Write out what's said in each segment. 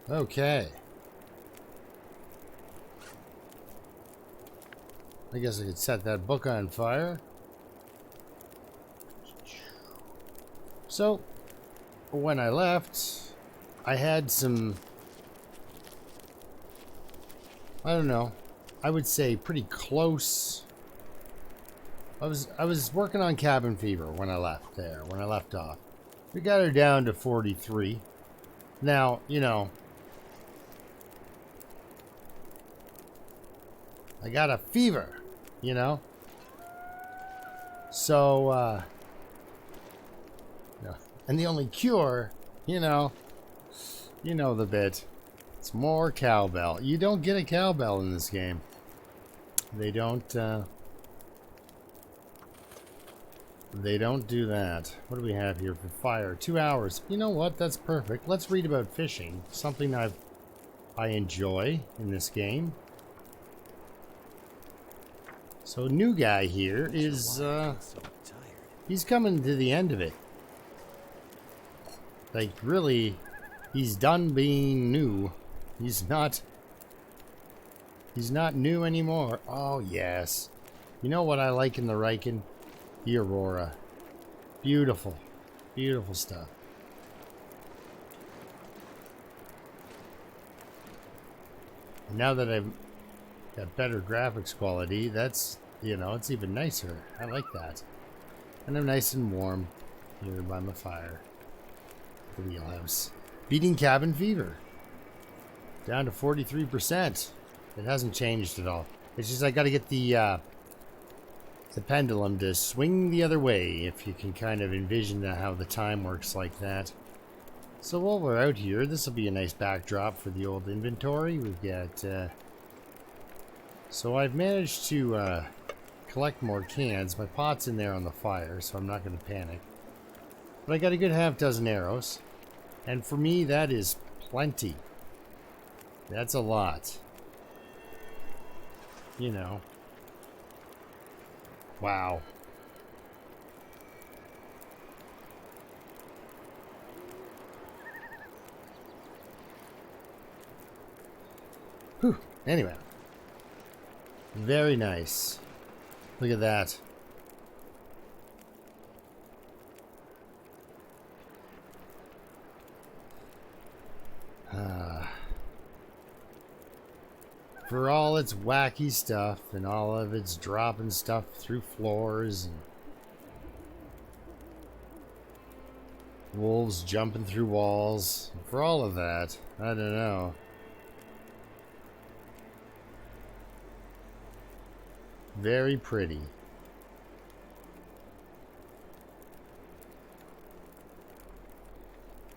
Okay. I guess I could set that book on fire. So, when I left, I had some, I don't know, I would say pretty close. I was working on cabin fever when I left there, when I left off. We got her down to 43. Now, you know, I got a fever, you know? So, yeah. And the only cure, you know the bit. It's more cowbell. You don't get a cowbell in this game. They don't do that. What do we have here for fire? 2 hours. You know what? That's perfect. Let's read about fishing. Something I enjoy in this game. So new guy here is he's coming to the end of it. Like really, he's done being new. He's not new anymore. Oh yes. You know what I like in the Riken? The Aurora. Beautiful. Beautiful stuff. And now that I've got better graphics quality, that's, you know, it's even nicer. I like that. And I'm nice and warm here by my fire. The wheelhouse. Beating cabin fever. Down to 43%. It hasn't changed at all. It's just I gotta get the pendulum to swing the other way, if you can kind of envision how the time works like that. So while we're out here, this will be a nice backdrop for the old inventory. We've got so I've managed to collect more cans. My pot's in there on the fire, so I'm not going to panic. But I got a good half dozen arrows. And for me, that is plenty. That's a lot. You know. Wow. Whew. Anyway. Very nice. Look at that. For all its wacky stuff and all of its dropping stuff through floors and wolves jumping through walls, for all of that, I don't know. Very pretty.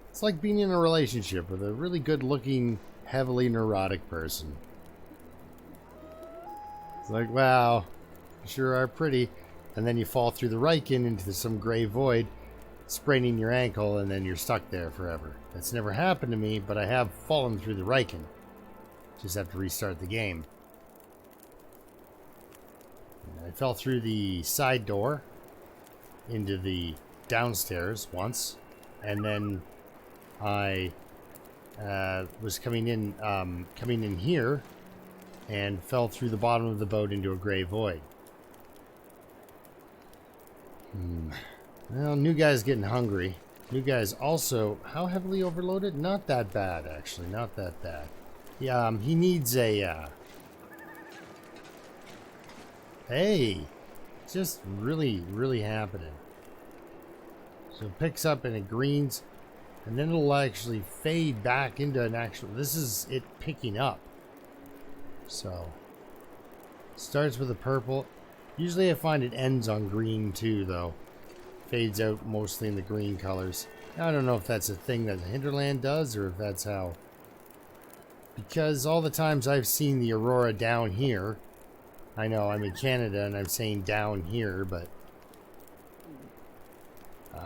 It's like being in a relationship with a really good-looking, heavily neurotic person. It's like, wow, you sure are pretty. And then you fall through the Riken into some gray void, spraining your ankle, and then you're stuck there forever. That's never happened to me, but I have fallen through the Riken. Just have to restart the game. I fell through the side door into the downstairs once, and then I was coming in here and fell through the bottom of the boat into a gray void. Well, new guy's getting hungry. New guy's also, how heavily overloaded? Not that bad, actually. Not that bad. Yeah, he needs a, hey, just really, really happening. So it picks up and it greens, and then it'll actually fade back into an actual, this is it picking up. So, starts with a purple. Usually I find it ends on green too, though. Fades out mostly in the green colors. I don't know if that's a thing that Hinterland does, or if that's how. Because all the times I've seen the Aurora down here, I know I'm in Canada and I'm saying down here, but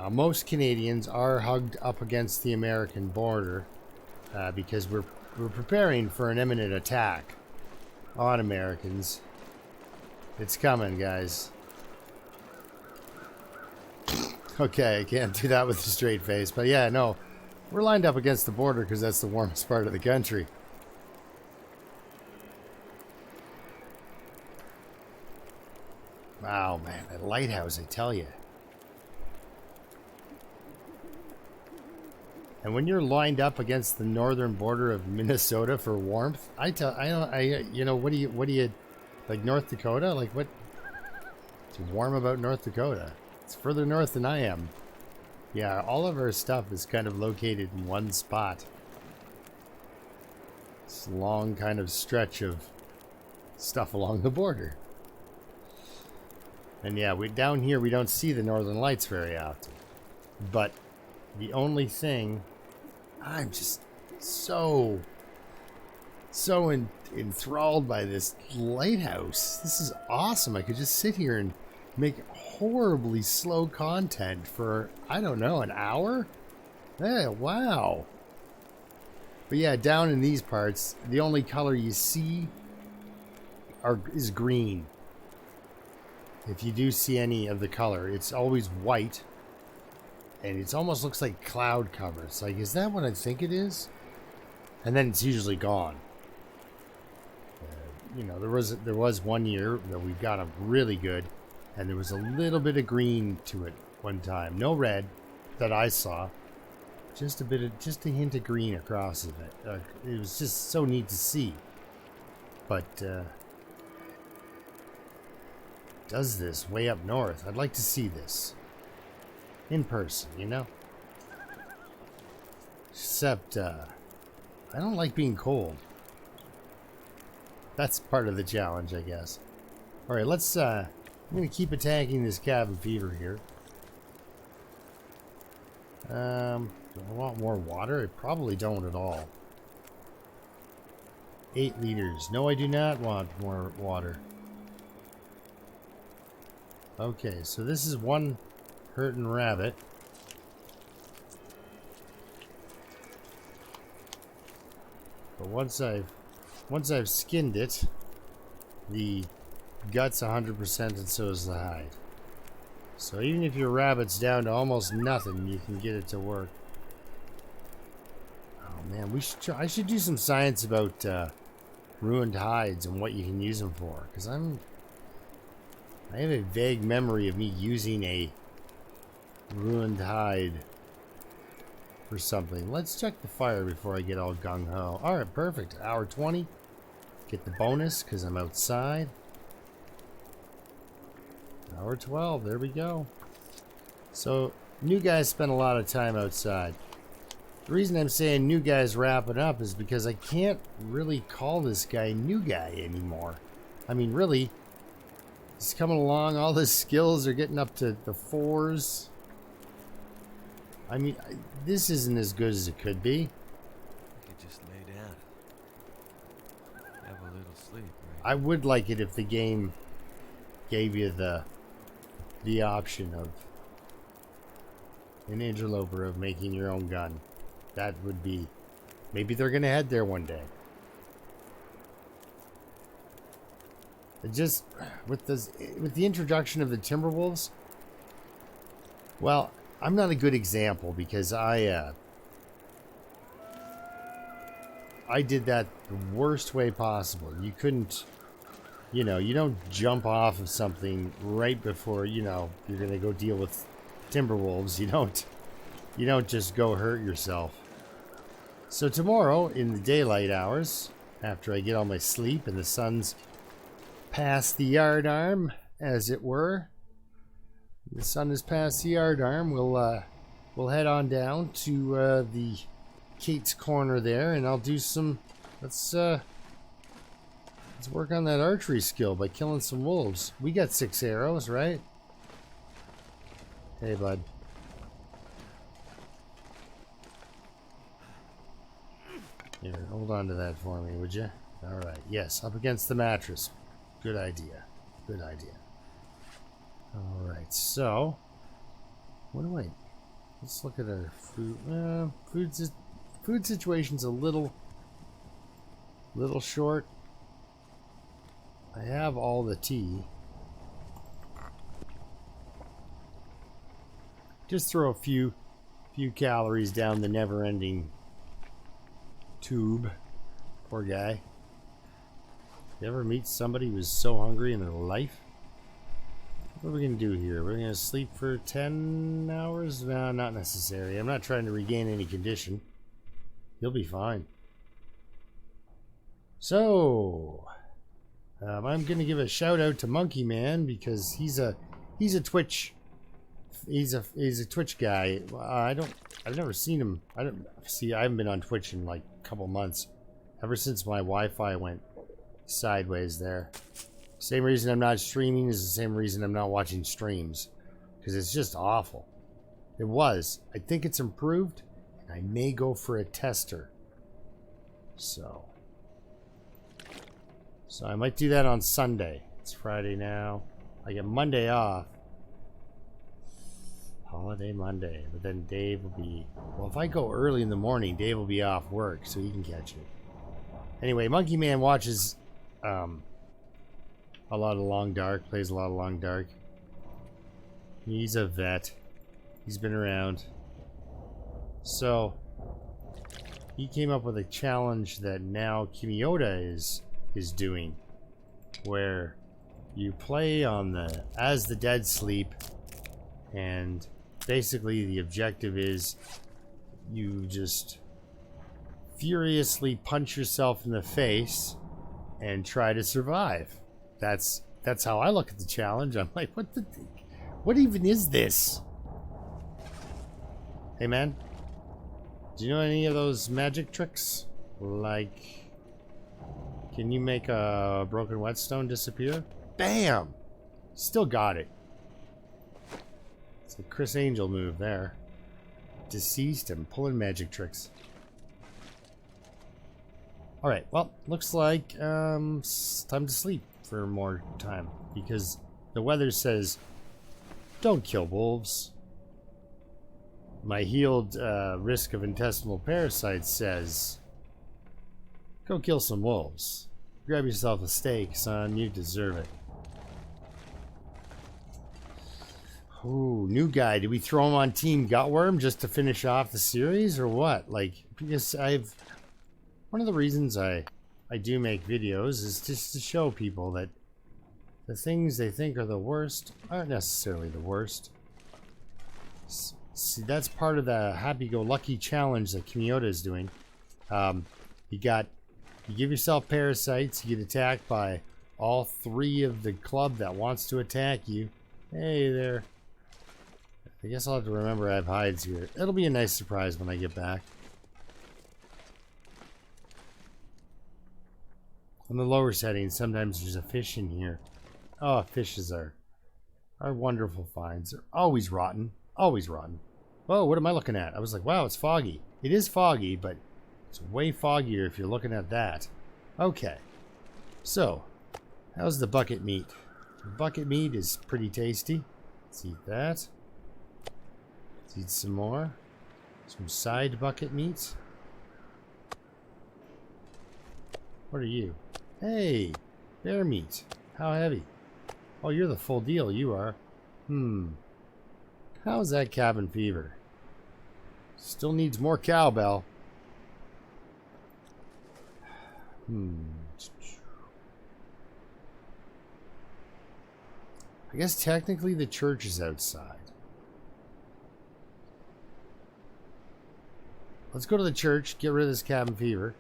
most Canadians are hugged up against the American border because we're preparing for an imminent attack on Americans. It's coming, guys. Okay, I can't do that with a straight face, but yeah, no. We're lined up against the border because that's the warmest part of the country. Wow, man, that lighthouse, I tell you. And when you're lined up against the northern border of Minnesota for warmth, you know, what do you, like North Dakota? Like what's warm about North Dakota? It's further north than I am. Yeah, all of our stuff is kind of located in one spot. This long kind of stretch of stuff along the border. And yeah, down here we don't see the northern lights very often. But the only thing, I'm just so enthralled by this lighthouse. This is awesome. I could just sit here and make horribly slow content for, I don't know, an hour? Hey, wow. But yeah, down in these parts, the only color you see is green. If you do see any of the color, it's always white. And it almost looks like cloud cover. It's like, is that what I think it is? And then it's usually gone. You know, there was one year that we got a really good, and there was a little bit of green to it one time. No red that I saw. Just a hint of green across of it. It was just so neat to see. But does this way up north? I'd like to see this in person, you know? Except, I don't like being cold. That's part of the challenge, I guess. Alright, let's, I'm gonna keep attacking this cabin fever here. Do I want more water? I probably don't at all. 8 liters. No, I do not want more water. Okay, so this is one hurting rabbit. But once I've skinned it, the gut's 100% and so is the hide. So even if your rabbit's down to almost nothing, you can get it to work. Oh man, I should do some science about ruined hides and what you can use them for, because I have a vague memory of me using a ruined hide for something. Let's check the fire before I get all gung-ho. Alright, perfect. Hour 20. Get the bonus because I'm outside. Hour 12. There we go. So, new guys spend a lot of time outside. The reason I'm saying new guys wrapping up is because I can't really call this guy new guy anymore. I mean, really, he's coming along. All his skills are getting up to the 4s. I mean, this isn't as good as it could be. You could just lay down. Have a little sleep, right? I would like it if the game gave you the option of an interloper of making your own gun. That would be, maybe they're gonna head there one day. It just with the introduction of the Timberwolves, well, I'm not a good example because I did that the worst way possible. You couldn't, you know, you don't jump off of something right before, you know, you're gonna go deal with Timberwolves. You don't just go hurt yourself. So tomorrow in the daylight hours, after I get all my sleep and the sun's past the yard arm, as it were, the sun is past the yard arm, we'll head on down to the Kate's Corner there, and I'll do some, let's work on that archery skill by killing some wolves. We got 6 arrows, right? Hey, bud. Here, hold on to that for me, would you? Alright, yes, up against the mattress. Good idea. Good idea. Alright, so let's look at our food. Food situation's a little short. I have all the tea. Just throw a few Few calories down the never-ending tube. Poor guy. You ever meet somebody who's so hungry in their life? What are we going to do here? We're going to sleep for 10 hours? No, not necessary. I'm not trying to regain any condition. You'll be fine. So, I'm going to give a shout out to Monkey Man because he's a Twitch. He's a Twitch guy. I've never seen him. I haven't been on Twitch in like a couple months. Ever since my Wi-Fi went sideways there. Same reason I'm not streaming is the same reason I'm not watching streams. Because it's just awful. It was. I think it's improved. And I may go for a tester. So I might do that on Sunday. It's Friday now. I get Monday off. Holiday Monday. But then Dave will be... Well, if I go early in the morning, Dave will be off work. So he can catch it. Anyway, Monkey Man watches... a lot of Long Dark, plays a lot of Long Dark. He's a vet. He's been around. So, he came up with a challenge that now Kimiota is doing, where you play on the as the dead sleep, and basically the objective is you just furiously punch yourself in the face and try to survive. That's how I look at the challenge. I'm like, what even is this? Hey man, do you know any of those magic tricks? Like, can you make a broken whetstone disappear? Bam! Still got it. It's a Chris Angel move there. Deceased and pulling magic tricks. Alright, well, looks like it's time to sleep for more time. Because the weather says, don't kill wolves. My healed risk of intestinal parasites says, go kill some wolves. Grab yourself a steak, son. You deserve it. Ooh, new guy. Did we throw him on Team Gutworm just to finish off the series or what? Like, because one of the reasons I do make videos is just to show people that the things they think are the worst aren't necessarily the worst. See, that's part of the happy-go-lucky challenge that Kimiota is doing. You give yourself parasites, you get attacked by all three of the club that wants to attack you. Hey there. I guess I'll have to remember I have hides here. It'll be a nice surprise when I get back. On the lower settings, sometimes there's a fish in here. Oh, fishes are wonderful finds. They're always rotten. Always rotten. Whoa, what am I looking at? I was like, wow, it's foggy. It is foggy, but it's way foggier if you're looking at that. Okay. So, how's the bucket meat? The bucket meat is pretty tasty. Let's eat that. Let's eat some more. Some side bucket meat. What are you? Hey, bear meat. How heavy? Oh, you're the full deal, you are. How's that cabin fever? Still needs more cowbell. I guess technically the church is outside. Let's go to the church, get rid of this cabin fever.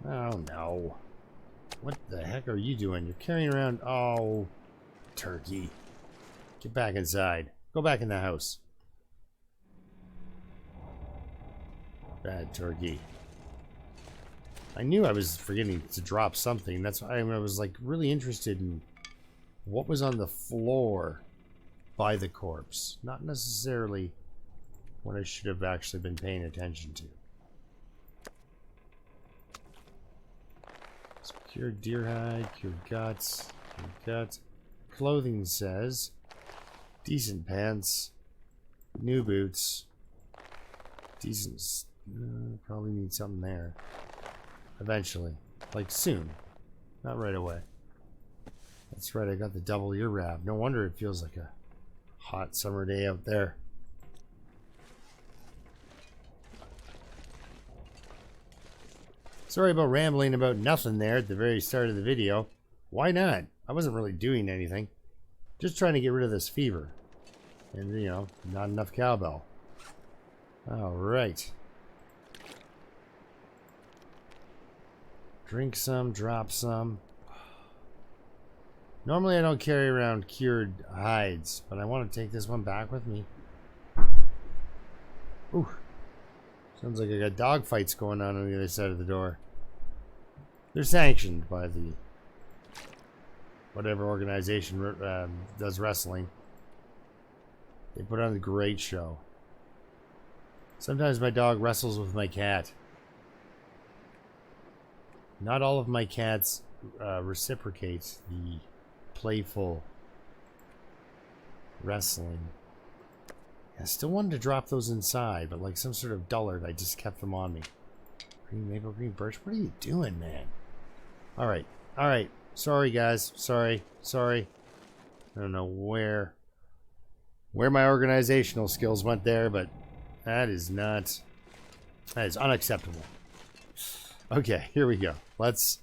Oh no. What the heck are you doing? You're carrying around... Oh, turkey. Get back inside. Go back in the house. Bad turkey. I knew I was forgetting to drop something. That's why I was like really interested in what was on the floor by the corpse. Not necessarily what I should have actually been paying attention to. Cured deer hide, cured guts, Clothing says decent pants, new boots, decent. Probably need something there. Eventually, like soon, not right away. That's right. I got the double ear wrap. No wonder it feels like a hot summer day out there. Sorry about rambling about nothing there at the very start of the video. Why not? I wasn't really doing anything. Just trying to get rid of this fever. And, you know, not enough cowbell. Alright. Drink some, drop some. Normally I don't carry around cured hides, but I want to take this one back with me. Ooh. Sounds like I got dog fights going on the other side of the door. They're sanctioned by the whatever organization does wrestling. They put on a great show. Sometimes my dog wrestles with my cat. Not all of my cats reciprocate the playful wrestling. I still wanted to drop those inside, but like some sort of dullard, I just kept them on me. Green maple, green birch. What are you doing, man? Alright. Alright. Sorry, guys. Sorry. Sorry. I don't know where my organizational skills went there, but that is unacceptable. Okay, here we go. Let's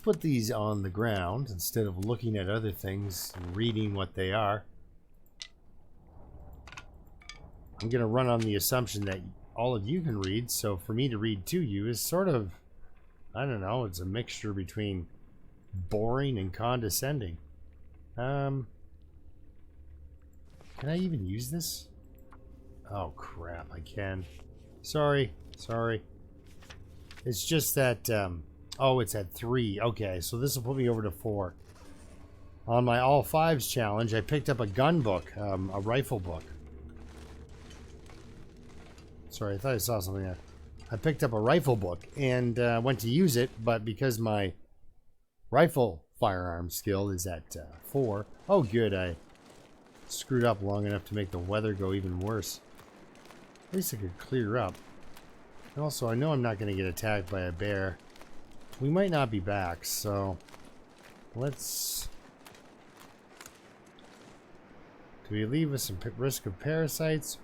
put these on the ground instead of looking at other things and reading what they are. I'm going to run on the assumption that all of you can read, so for me to read to you is sort of, I don't know, it's a mixture between boring and condescending. Can I even use this? Oh crap, I can. Sorry. It's just that, oh, it's at 3. Okay, so this will put me over to 4. On my all 5s challenge, I picked up a gun book, a rifle book. Sorry, I thought I saw something there. I picked up a rifle book and went to use it, but because my rifle firearm skill is at 4. Oh, good, I screwed up long enough to make the weather go even worse. At least I could clear up. And also, I know I'm not going to get attacked by a bear. We might not be back, so let's... Do we leave with some risk of parasites?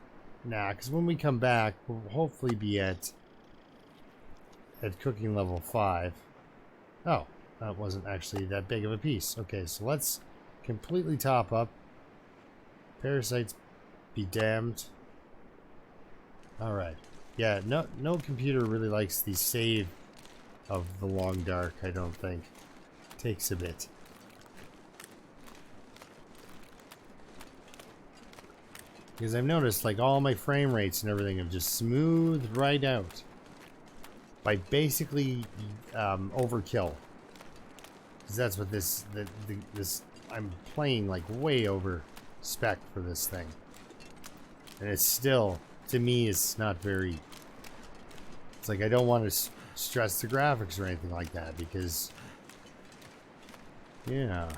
Nah, because when we come back, we'll hopefully be at cooking level 5. Oh, that wasn't actually that big of a piece. Okay, so let's completely top up. Parasites be damned. Alright. Yeah, no computer really likes the save of the long dark, I don't think. Takes a bit. Because I've noticed, like, all my frame rates and everything have just smoothed right out. By basically overkill. Because that's what this I'm playing, like, way over spec for this thing. And it's still, to me, it's not very... It's like I don't want to stress the graphics or anything like that, because... Yeah...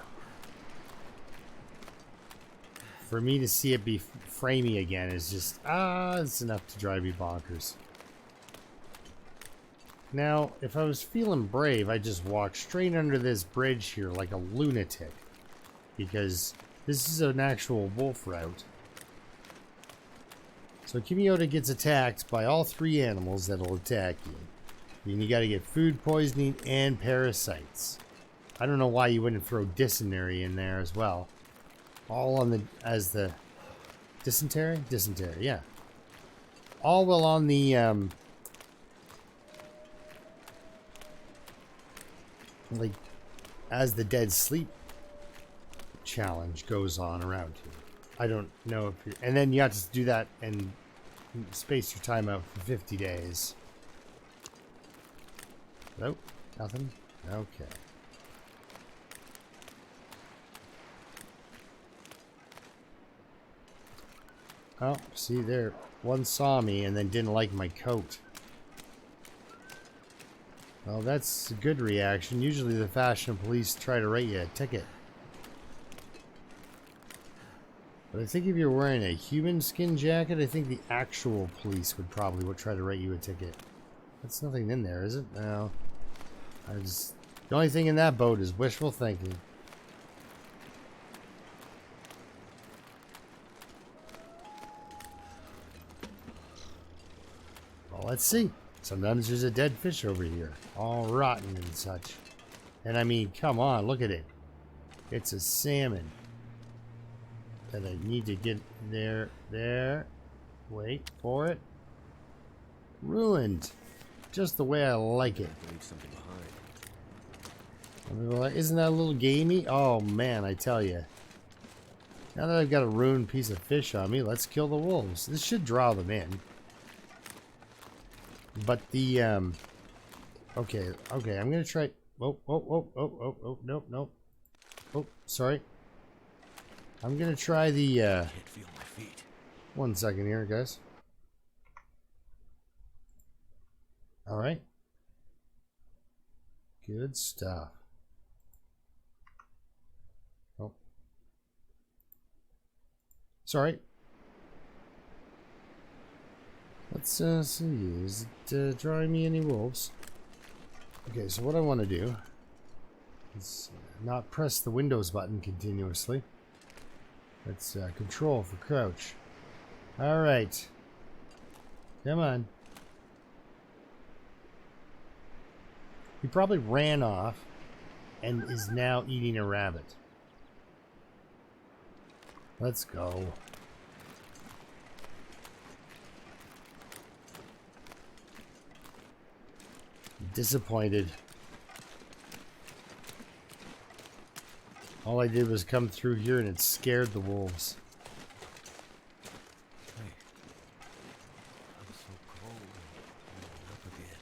For me to see it be framey again is just, it's enough to drive me bonkers. Now, if I was feeling brave, I'd just walk straight under this bridge here like a lunatic. Because this is an actual wolf route. So Kimiota gets attacked by all 3 animals that'll attack you. And you gotta get food poisoning and parasites. I don't know why you wouldn't throw dysentery in there as well. All on the, as the, dysentery? Dysentery, yeah. All well on the, like, as the dead sleep challenge goes on around here. I don't know if you're, and then you have to do that and space your time out for 50 days. Nope, nothing? Okay. Oh, see there, one saw me and then didn't like my coat. Well, that's a good reaction. Usually the fashion police try to write you a ticket. But I think if you're wearing a human skin jacket, I think the actual police would probably try to write you a ticket. That's nothing in there, is it? No. The only thing in that boat is wishful thinking. Well, let's see. Sometimes there's a dead fish over here, all rotten and such. And I mean, come on, look at it. It's a salmon that I need to get there. Wait for it. Ruined. Just the way I like it. Leave something behind. Isn't that a little gamey? Oh man, I tell you. Now that I've got a ruined piece of fish on me, let's kill the wolves. This should draw them in. But the, okay, I'm gonna try, nope. Oh, sorry. I'm gonna try the, Can't feel my feet. 1 second here, guys. Alright. Good stuff. Oh. Sorry. Let's see. Is it drawing me any wolves? Okay, so what I want to do is not press the Windows button continuously. Let's control for crouch. Alright. Come on. He probably ran off and is now eating a rabbit. Let's go. Disappointed. All I did was come through here and it scared the wolves. Hey, I'm so cold and up again.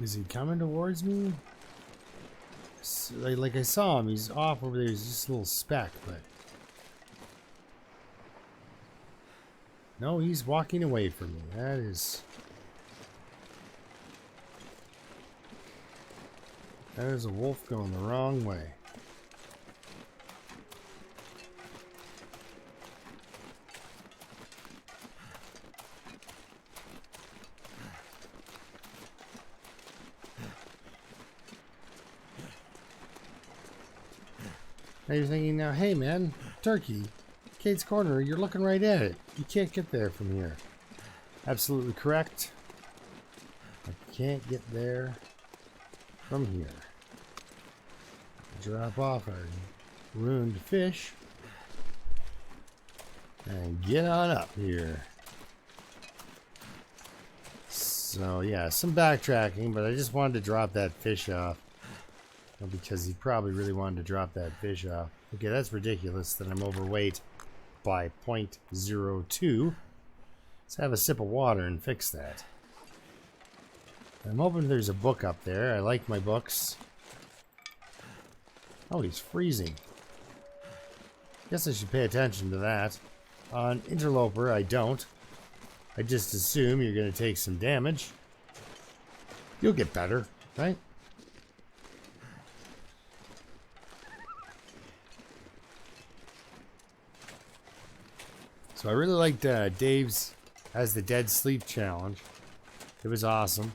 Is he coming towards me? Like I saw him, he's off over there, he's just a little speck, but... No, he's walking away from me. That is a wolf going the wrong way. Now you're thinking now, hey man, turkey, Kate's Corner, you're looking right at it. You can't get there from here. Absolutely correct. I can't get there from here. Drop off our ruined fish and get on up here. So yeah, some backtracking, but I just wanted to drop that fish off. Because he probably really wanted to drop that fish off. Okay, that's ridiculous that I'm overweight by 0.02. Let's have a sip of water and fix that. I'm hoping there's a book up there. I like my books. Oh, he's freezing. Guess I should pay attention to that. On Interloper, I don't. I just assume you're going to take some damage. You'll get better, right? So I really liked Dave's as the Dead Sleep Challenge. It was awesome.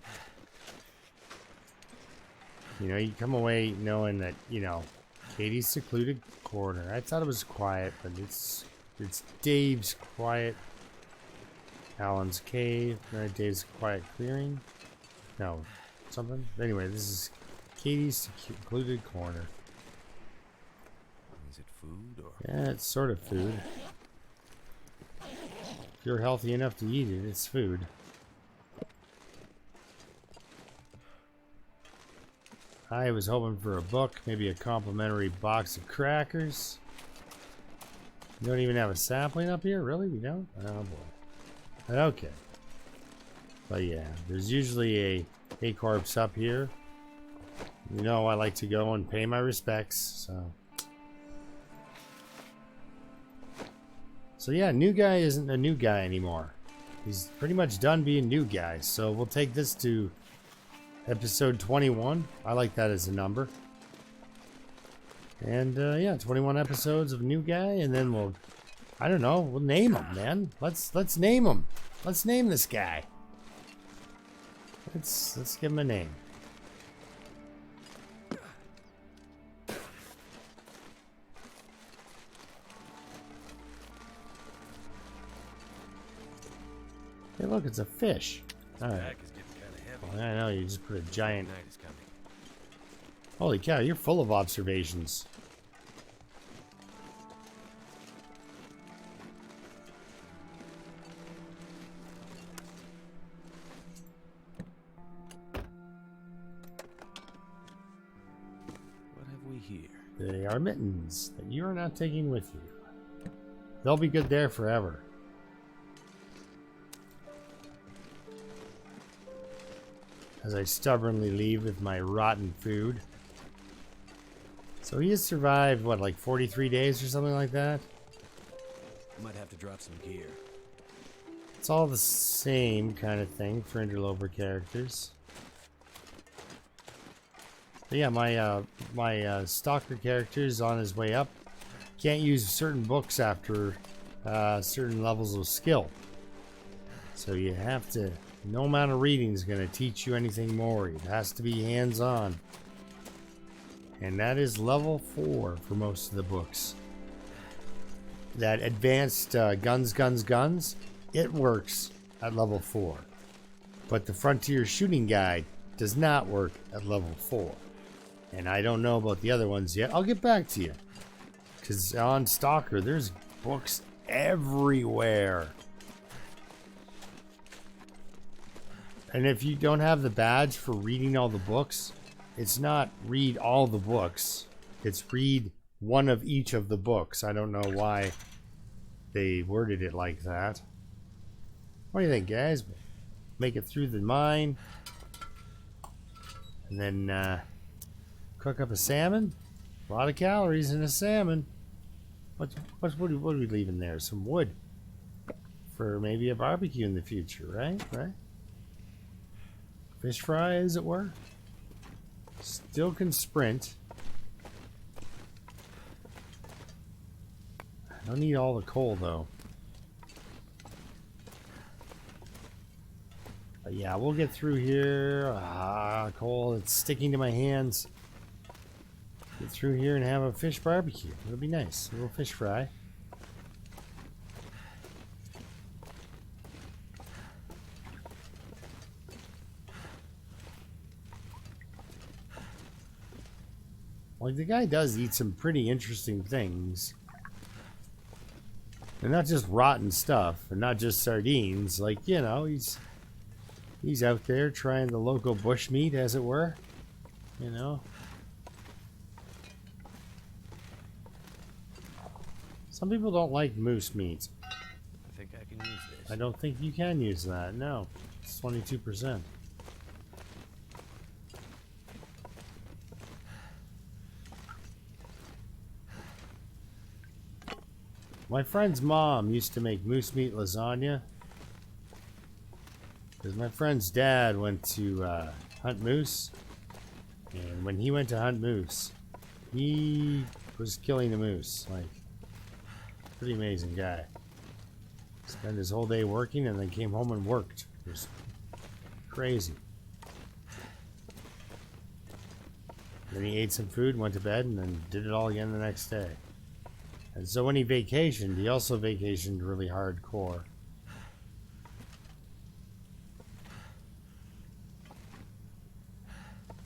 You know, you come away knowing that, you know, Katie's secluded corner. I thought it was quiet, but it's Dave's quiet. Alan's cave. Dave's quiet clearing. No, something. Anyway, this is Katie's secluded corner. Is it food or? Yeah, it's sort of food. If you're healthy enough to eat it, it's food. I was hoping for a book, maybe a complimentary box of crackers. You don't even have a sapling up here? Really? We don't? Oh boy. Okay. But yeah, there's usually a corpse up here. You know, I like to go and pay my respects, so. So yeah, new guy isn't a new guy anymore. He's pretty much done being new guy. So we'll take this to episode 21. I like that as a number. And yeah, 21 episodes of new guy, and then we'll, I don't know, we'll name him, man. Let's name him. Let's name this guy. Let's give him a name. Hey, look, it's a fish. This All right. pack is getting kind of heavy. Well, I know, you just put a giant... Night is coming. Holy cow, you're full of observations. What have we here? They are mittens that you are not taking with you. They'll be good there forever. As I stubbornly leave with my rotten food. So he has survived, what, like 43 days or something like that? Might have to drop some gear. It's all the same kind of thing for interloper characters. But yeah, my stalker character is on his way up. Can't use certain books after certain levels of skill. So you have to... No amount of reading is going to teach you anything more. It has to be hands-on. And that is level 4 for most of the books. That advanced guns, it works at level 4. But the Frontier Shooting Guide does not work at level 4. And I don't know about the other ones yet. I'll get back to you. Because on Stalker, there's books everywhere. And if you don't have the badge for reading all the books, it's not read all the books. It's read one of each of the books. I don't know why they worded it like that. What do you think, guys? Make it through the mine. And then cook up a salmon. A lot of calories in a salmon. What are we leaving there? Some wood. For maybe a barbecue in the future, right? Right? Fish fry, as it were. Still can sprint. I don't need all the coal, though. But yeah, we'll get through here. Coal, it's sticking to my hands. Get through here and have a fish barbecue. It'll be nice. A little fish fry. Like, the guy does eat some pretty interesting things. And not just rotten stuff, and not just sardines. Like, you know, he's out there trying the local bush meat, as it were. You know? Some people don't like moose meat. I think I can use this. I don't think you can use that, no. It's 22%. My friend's mom used to make moose meat lasagna. Because my friend's dad went to hunt moose. And when he went to hunt moose, he was killing the moose. Like, pretty amazing guy. Spent his whole day working and then came home and worked. It was crazy. Then he ate some food, went to bed, and then did it all again the next day. And so when he vacationed, he also vacationed really hardcore.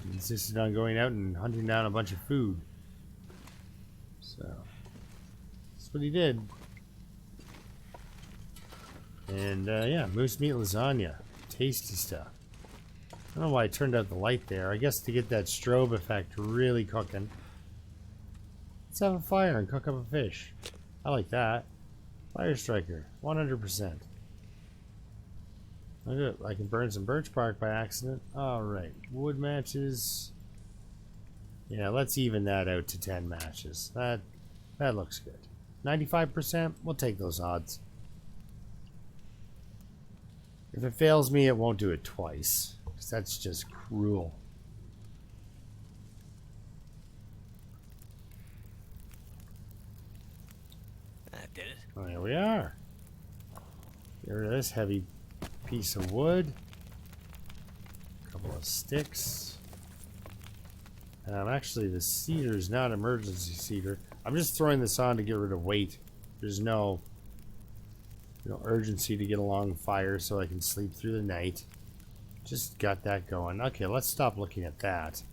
He insisted on going out and hunting down a bunch of food. So, that's what he did. And yeah, moose meat lasagna. Tasty stuff. I don't know why I turned out the light there. I guess to get that strobe effect really cooking. Let's have a fire and cook up a fish. I like that. Fire striker, 100%. Look at, I can burn some birch bark by accident. Alright, wood matches. Yeah, let's even that out to 10 matches. That looks good. 95%, we'll take those odds. If it fails me, it won't do it twice. Because that's just cruel. That did it. Well, there we are. Get rid of this heavy piece of wood. A couple of sticks. Actually, the cedar is not emergency cedar. I'm just throwing this on to get rid of weight. There's no urgency to get along fire so I can sleep through the night. Just got that going. Okay, let's stop looking at that.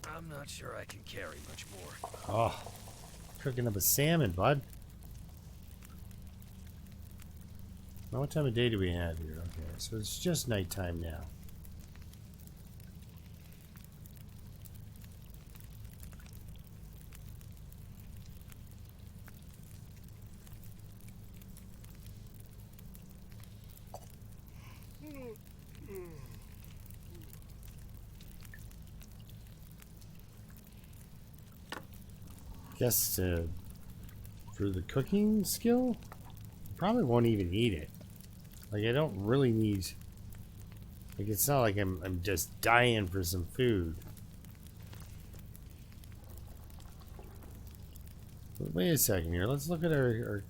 I'm not sure I can carry much more. Oh, cooking up a salmon, bud. Now, what time of day do we have here? Okay, so it's just nighttime now. Guess for the cooking skill, probably won't even need it. Like, I don't really need. Like, it's not like I'm just dying for some food. But wait a second here. Let's look at our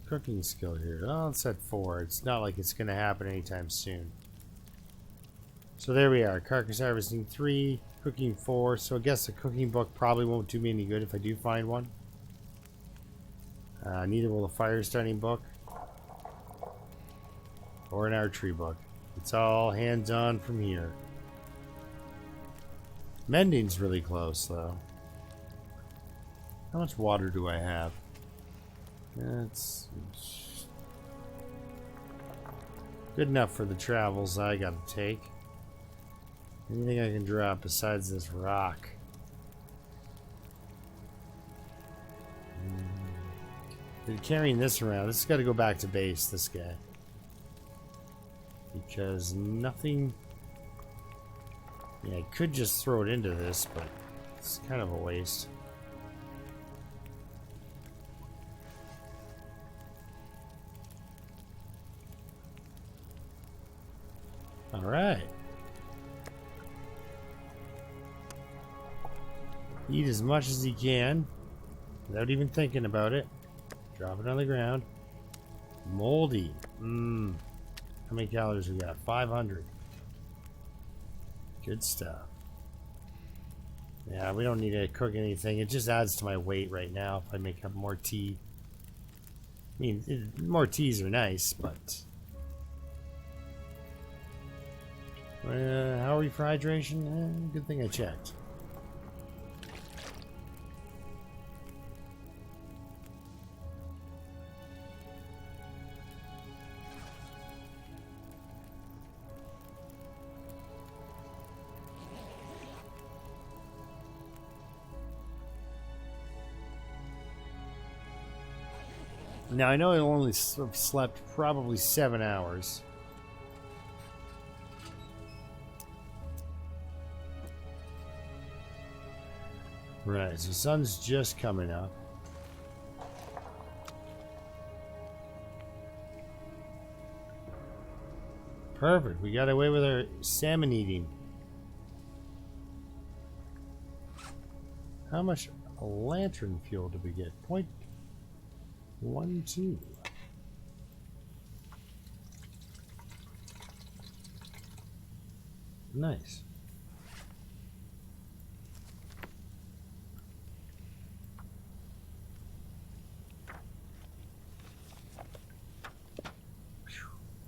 cooking skill here. Oh, it's at 4. It's not like it's going to happen anytime soon. So there we are. Carcass harvesting 3, cooking 4. So I guess the cooking book probably won't do me any good if I do find one. Neither will the fire starting book. Or an archery book. It's all hands-on from here. Mending's really close, though. How much water do I have? It's good enough for the travels I gotta take. Anything I can drop besides this rock? They're carrying this around. This has got to go back to base, this guy. Because nothing... Yeah, I could just throw it into this, but it's kind of a waste. Alright. Eat as much as he can without even thinking about it. Drop it on the ground. Moldy. How many calories we got? 500. Good stuff. Yeah, we don't need to cook anything. It just adds to my weight right now if I make up more tea. I mean, more teas are nice, but... how are we for hydration? Good thing I checked. Now, I know I only slept probably 7 hours. Right, so the sun's just coming up. Perfect, we got away with our salmon eating. How much lantern fuel did we get? 0.12. Nice.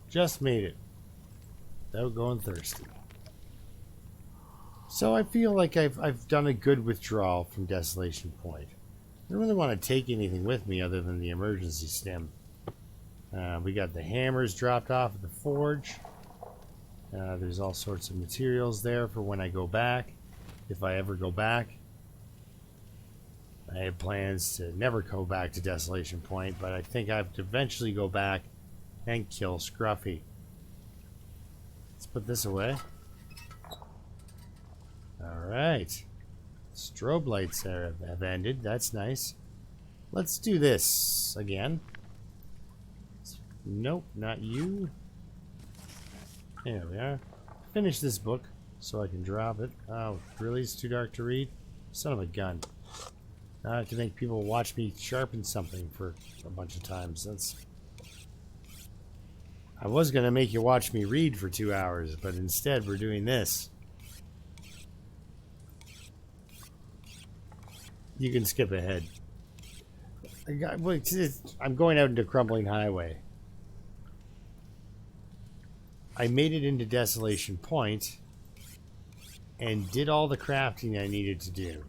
Just made it without going thirsty. So I feel like I've done a good withdrawal from Desolation Point. I don't really want to take anything with me other than the emergency stem. We got the hammers dropped off at the forge. There's all sorts of materials there for when I go back, if I ever go back. I had plans to never go back to Desolation Point, but I think I have to eventually go back and kill Scruffy. Let's put this away. Alright. Strobe lights have ended. That's nice. Let's do this again. Nope, not you. There we are. Finish this book so I can drop it. Oh, really? It's too dark to read? Son of a gun. Now I have to make people watch me sharpen something for a bunch of times. That's... I was going to make you watch me read for 2 hours, but instead we're doing this. You can skip ahead. I'm going out into Crumbling Highway. I made it into Desolation Point and did all the crafting I needed to do.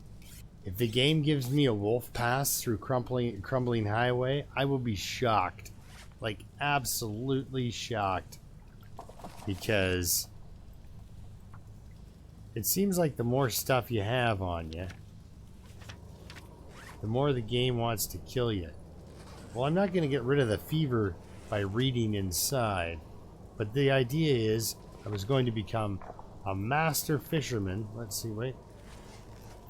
If the game gives me a wolf pass through Crumbling Highway, I will be shocked. Like, absolutely shocked. Because it seems like the more stuff you have on you, the more the game wants to kill you. Well, I'm not going to get rid of the fever by reading inside. But the idea is I was going to become a master fisherman. Let's see, wait.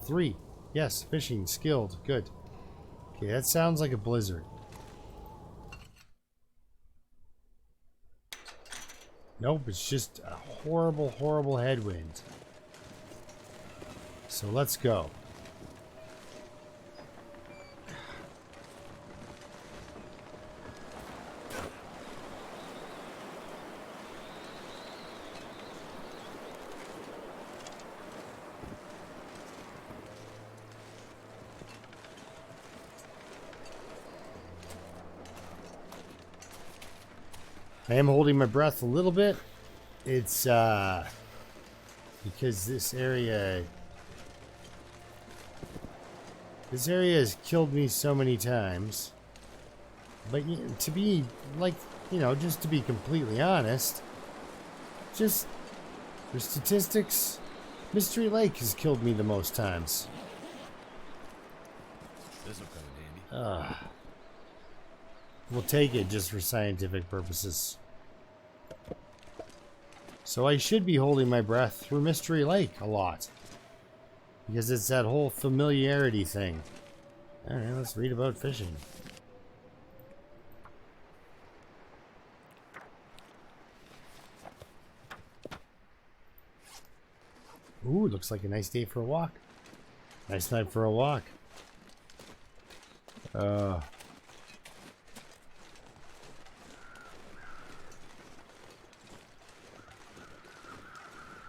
3. Yes, fishing, skilled, good. Okay, that sounds like a blizzard. Nope, it's just a horrible, horrible headwind. So let's go. I am holding my breath a little bit. It's because this area has killed me so many times. But to be like, just to be completely honest, just for statistics, Mystery Lake has killed me the most times. This'll come in handy. We'll take it just for scientific purposes. So I should be holding my breath through Mystery Lake a lot. Because it's that whole familiarity thing. Alright, let's read about fishing. Ooh, looks like a nice day for a walk. Nice night for a walk.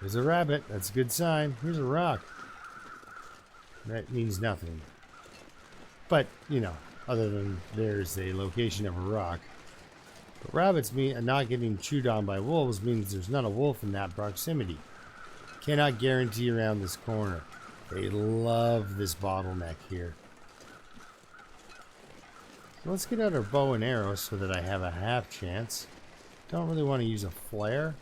There's a rabbit. That's a good sign. Here's a rock. That means nothing. But, other than there's a location of a rock. But rabbits not getting chewed on by wolves means there's not a wolf in that proximity. Cannot guarantee around this corner. They love this bottleneck here. So let's get out our bow and arrow so that I have a half chance. Don't really want to use a flare.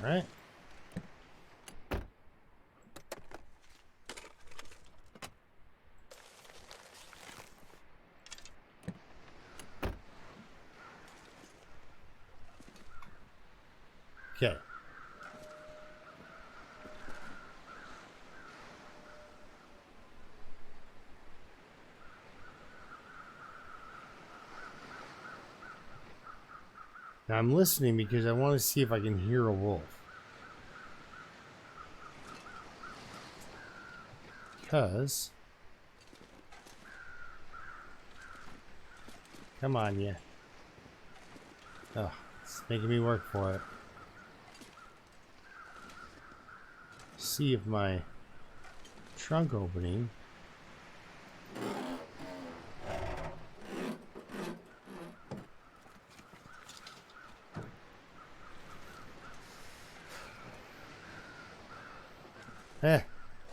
Alright. Okay. Now I'm listening because I want to see if I can hear a wolf. Because... Come on, yeah. Oh, it's making me work for it. See if my trunk opening...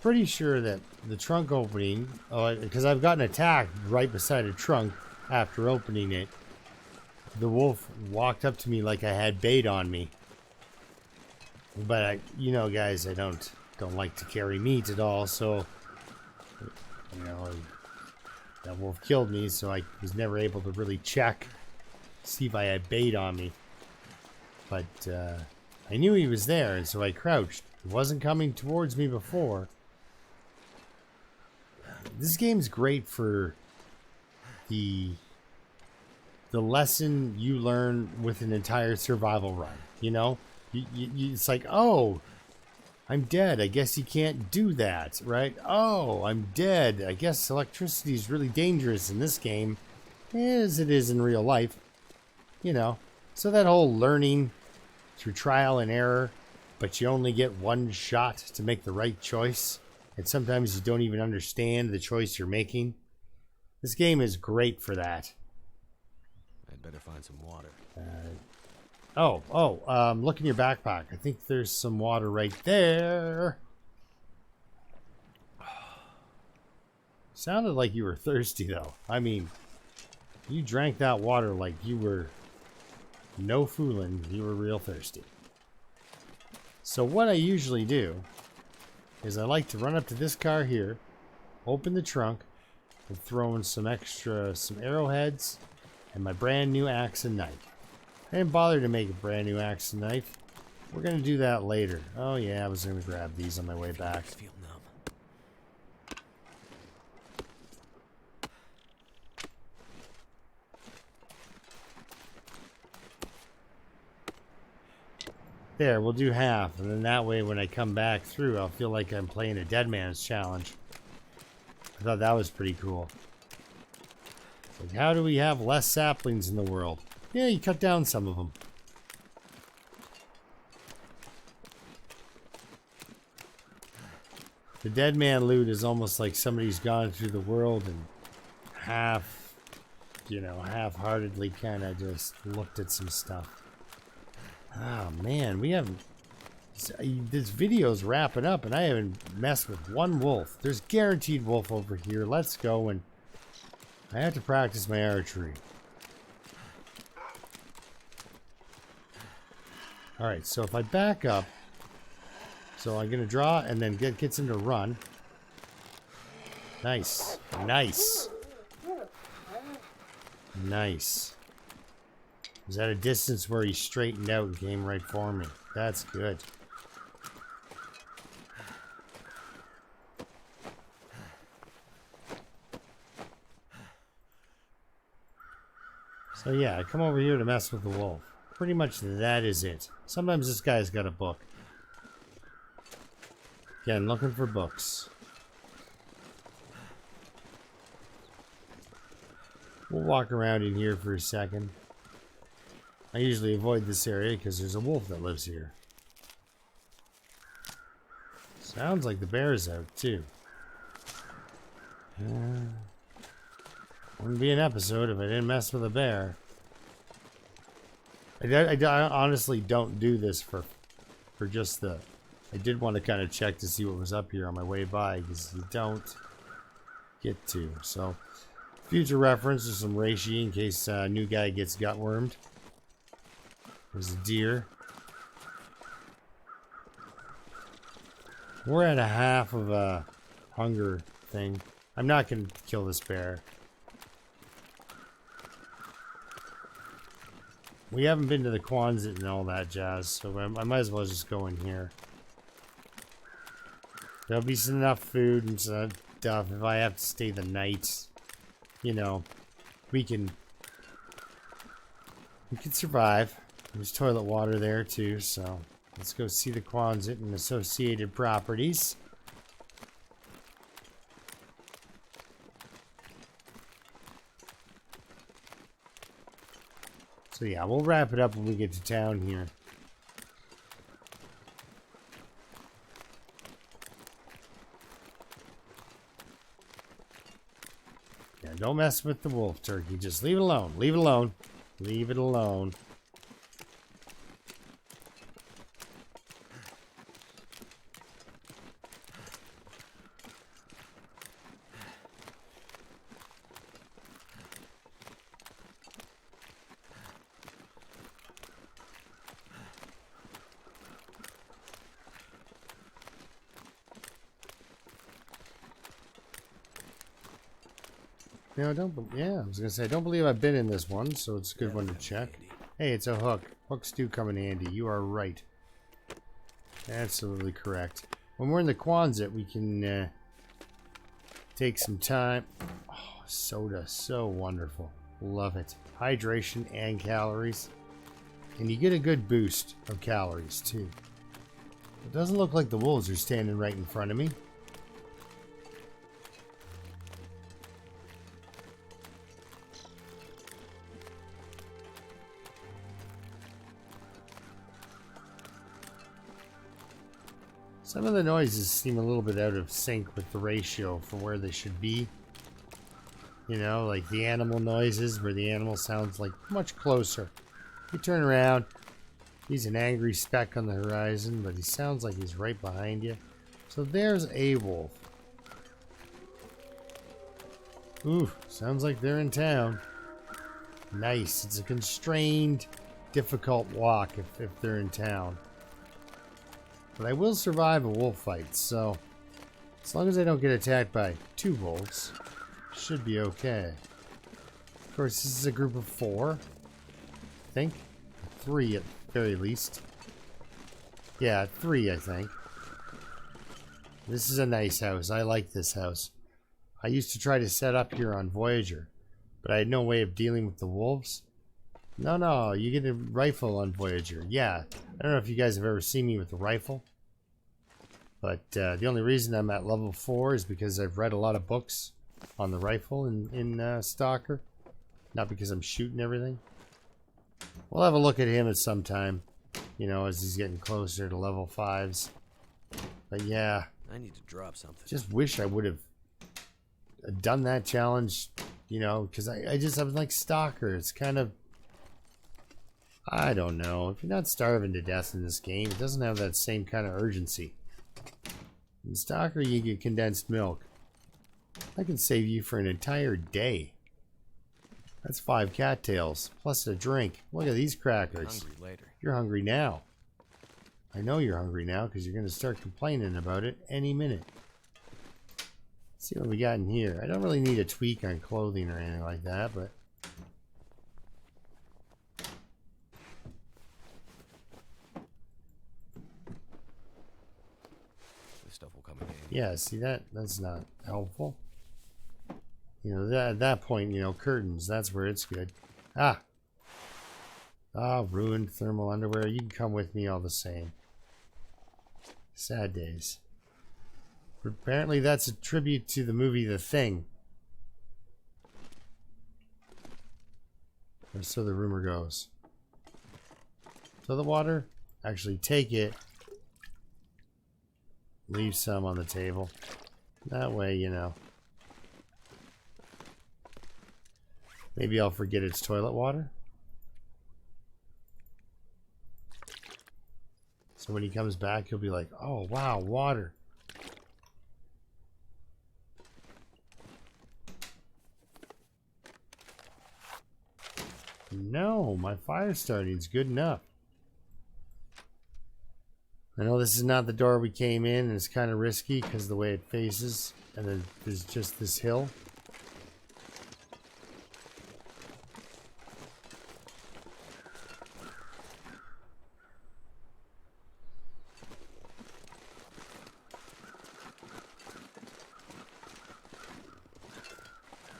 Pretty sure that the trunk opening, because I've gotten attacked right beside a trunk after opening it. The wolf walked up to me like I had bait on me. But guys, I don't like to carry meat at all, so that wolf killed me, so I was never able to really check, see if I had bait on me. But I knew he was there, and so I crouched. He wasn't coming towards me before. This game's great for the lesson you learn with an entire survival run. It's like, oh, I'm dead. I guess you can't do that, right? Oh, I'm dead. I guess electricity is really dangerous in this game, as it is in real life. So that whole learning through trial and error. but you only get one shot to make the right choice, and sometimes you don't even understand the choice you're making. This game is great for that. I'd better find some water. Look in your backpack. I think there's some water right there. Sounded like you were thirsty, though. I mean, you drank that water like you were no fooling. You were real thirsty. So what I usually do is I like to run up to this car here, open the trunk, and throw in some arrowheads and my brand new axe and knife. I didn't bother to make a brand new axe and knife. We're going to do that later. Oh yeah, I was going to grab these on my way back. Feel numb. There, we'll do half, and then that way when I come back through, I'll feel like I'm playing a Dead Man's Challenge. I thought that was pretty cool. Like, how do we have less saplings in the world? Yeah, you cut down some of them. The Dead Man loot is almost like somebody's gone through the world and half-heartedly kind of just looked at some stuff. Oh man, we haven't. This video's wrapping up, and I haven't messed with one wolf. There's guaranteed wolf over here. Let's go, and I have to practice my archery. All right, so if I back up, so I'm gonna draw, and then gets him to run. Nice, nice, nice. Is at a distance where he straightened out and came right for me. That's good. So yeah, I come over here to mess with the wolf. Pretty much that is it. Sometimes this guy's got a book. Again, looking for books. We'll walk around in here for a second. I usually avoid this area because there's a wolf that lives here. Sounds like the bear's out too. Wouldn't be an episode if I didn't mess with a bear. I honestly don't do this for just the... I did want to kind of check to see what was up here on my way by because you don't get to. So, future reference to some reishi in case a new guy gets gutwormed. There's a deer. We're at a half of a hunger thing. I'm not going to kill this bear. We haven't been to the Quonset and all that jazz, so I might as well just go in here. There'll be enough food and stuff if I have to stay the night. You know, we can survive. There's toilet water there too, so let's go see the Quonset and associated properties. So yeah, we'll wrap it up when we get to town here. Yeah, don't mess with the wolf turkey. Just leave it alone. Leave it alone. Leave it alone. No, I was gonna say, I don't believe I've been in this one, so it's a good one to check. Hey, it's a hook. Hooks do come in handy. You are right. Absolutely correct. When we're in the Quonset, we can take some time. Oh, soda, so wonderful. Love it. Hydration and calories. And you get a good boost of calories, too. It doesn't look like the wolves are standing right in front of me. Some of the noises seem a little bit out of sync with the ratio for where they should be. You know, like the animal noises where the animal sounds like much closer. You turn around, he's an angry speck on the horizon, but he sounds like he's right behind you. So there's a wolf. Ooh, sounds like they're in town. Nice. It's a constrained, difficult walk if they're in town. But I will survive a wolf fight, so as long as I don't get attacked by 2 wolves, should be okay. Of course, this is a group of 4, I think. 3 at the very least. Yeah, 3, I think. This is a nice house. I like this house. I used to try to set up here on Voyager, but I had no way of dealing with the wolves. No, you get a rifle on Voyager. Yeah, I don't know if you guys have ever seen me with a rifle, but the only reason I'm at level 4 is because I've read a lot of books on the rifle in Stalker, not because I'm shooting everything. We'll have a look at him at some time, you know, as he's getting closer to level 5s. But yeah, I need to drop something. just wish I would have done that challenge, you know, because I was like Stalker. It's kind of, I don't know. If you're not starving to death in this game, it doesn't have that same kind of urgency. In Stalker, you get condensed milk. I can save you for an entire day. That's 5 cattails, plus a drink. Look at these crackers. Hungry later. You're hungry now. I know you're hungry now because you're going to start complaining about it any minute. Let's see what we got in here. I don't really need a tweak on clothing or anything like that, but This stuff will come in handy. yeah, see that's not helpful. You know, at that point, you know, curtains, that's where it's good. Ruined thermal underwear. You can come with me all the same. Sad days. Apparently that's a tribute to the movie The Thing. Or so the rumor goes. So the water, actually take it. Leave some on the table. That way, you know. Maybe I'll forget it's toilet water. So when he comes back, he'll be like, oh, wow, water. No, my fire starting's good enough. I know this is not the door we came in, and it's kind of risky because of the way it faces, and then there's just this hill.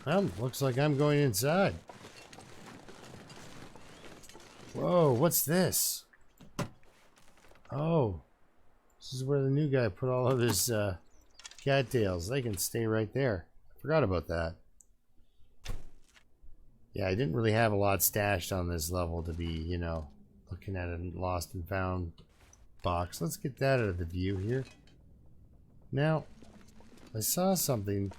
Well, looks like I'm going inside. Whoa, what's this? Oh, this is where the new guy put all of his cattails. They can stay right there. I forgot about that. Yeah, I didn't really have a lot stashed on this level to be, you know, looking at a lost and found box. Let's get that out of the view here. Now, I saw something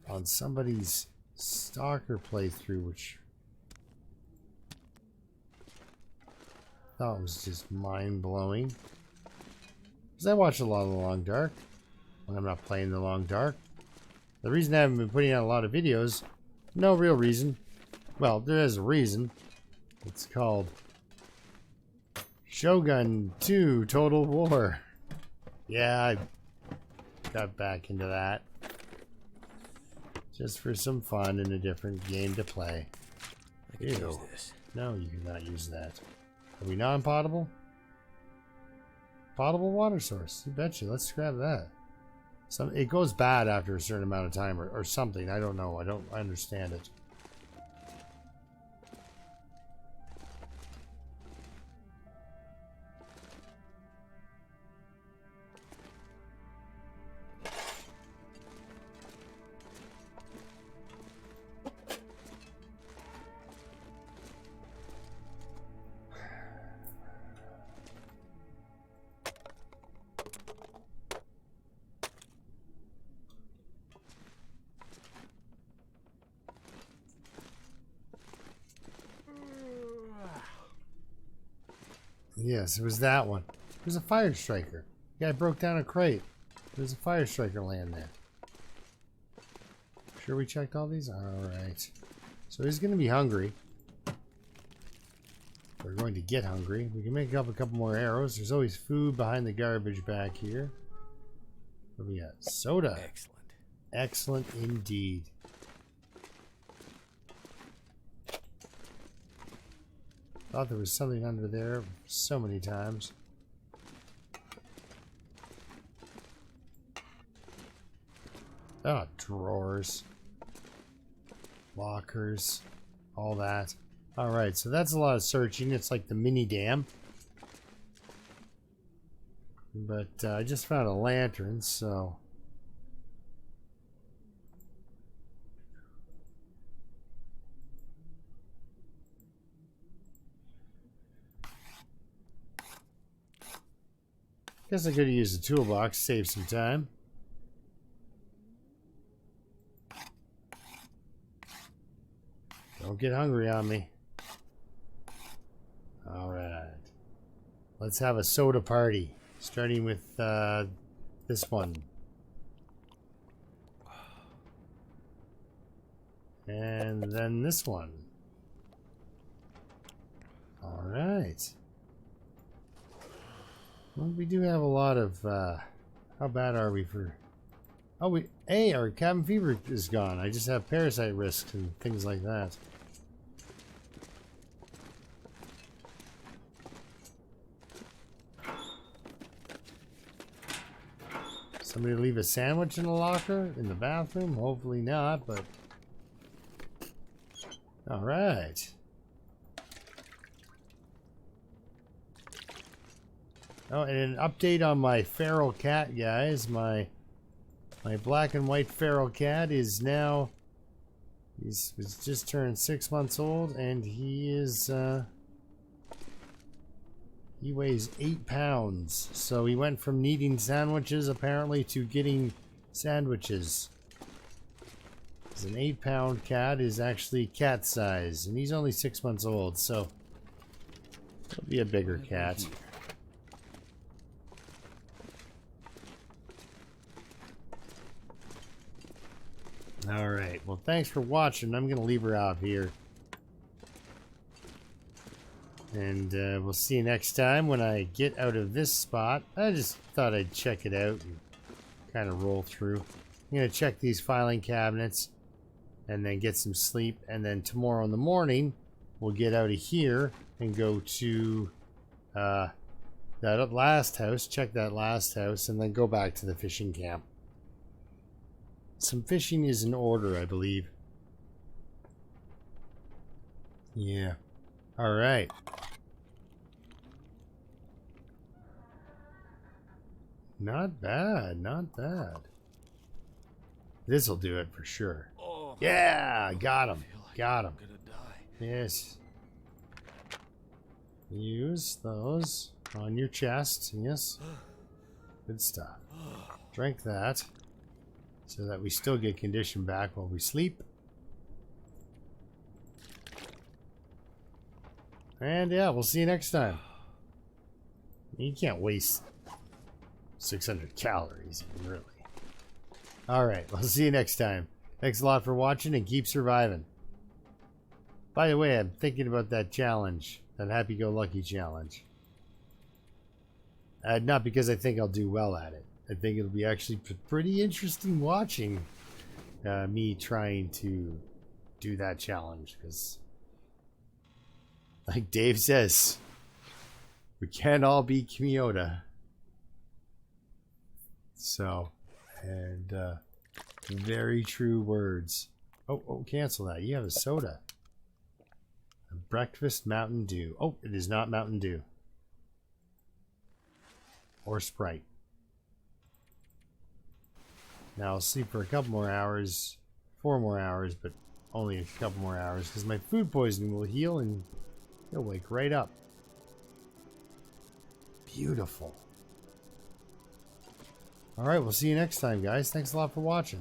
on somebody's Stalker playthrough, which I thought was just mind-blowing. Because I watch a lot of The Long Dark when I'm not playing The Long Dark. The reason I haven't been putting out a lot of videos, no real reason. Well, there is a reason. It's called Shogun 2 Total War. Yeah, I got back into that. Just for some fun and a different game to play. I can use this. No, you cannot use that. Are we non-potable? Potable water source. You betcha. Let's grab that. It goes bad after a certain amount of time or something. I don't know. I understand it. Yes, it was that one. There's a fire striker. The guy broke down a crate. There's a fire striker laying there. Sure we checked all these? Alright. So he's going to be hungry. We're going to get hungry. We can make up a couple more arrows. There's always food behind the garbage back here. What do we got? Soda. Excellent. Excellent indeed. Thought there was something under there so many times. Oh, drawers. Lockers. All that. Alright, so that's a lot of searching. It's like the mini dam. But I just found a lantern, so... Guess I could have used the toolbox, save some time. Don't get hungry on me. Alright. Let's have a soda party. Starting with this one. And then this one. Alright. Well, we do have a lot of, how bad are we for... Oh, our cabin fever is gone. I just have parasite risks and things like that. Somebody leave a sandwich in the locker in the bathroom? Hopefully not, but... Alright. Oh, and an update on my feral cat, guys. My black and white feral cat is now... He's just turned 6 months old, and he is... He weighs 8 pounds. So he went from needing sandwiches, apparently, to getting sandwiches. An 8-pound cat is actually cat size, and he's only 6 months old, so he'll be a bigger cat. Alright, well thanks for watching. I'm going to leave her out here. And we'll see you next time when I get out of this spot. I just thought I'd check it out and kind of roll through. I'm going to check these filing cabinets and then get some sleep. And then tomorrow in the morning, we'll get out of here and go to that last house, check that last house, and then go back to the fishing camp. Some fishing is in order, I believe. Yeah. Alright. Not bad, not bad. This'll do it for sure. Oh, Yeah, got him. Got him. I'm gonna die. Yes. Use those on your chest. Yes. Good stuff. Drink that so that we still get condition back while we sleep. And yeah, we'll see you next time. You can't waste 600 calories, really. Alright, we'll see you next time. Thanks a lot for watching and keep surviving. By the way, I'm thinking about that challenge. That happy-go-lucky challenge. Not because I think I'll do well at it. I think it'll be actually pretty interesting watching me trying to do that challenge. Because, like Dave says, we can't all be Kyoto. So, and very true words. Oh, cancel that. You have a soda. A breakfast Mountain Dew. Oh, it is not Mountain Dew. Or Sprite. Now I'll sleep for a couple more hours. 4 more hours, but only a couple more hours. Because my food poisoning will heal and it'll wake right up. Beautiful. Alright, we'll see you next time, guys. Thanks a lot for watching.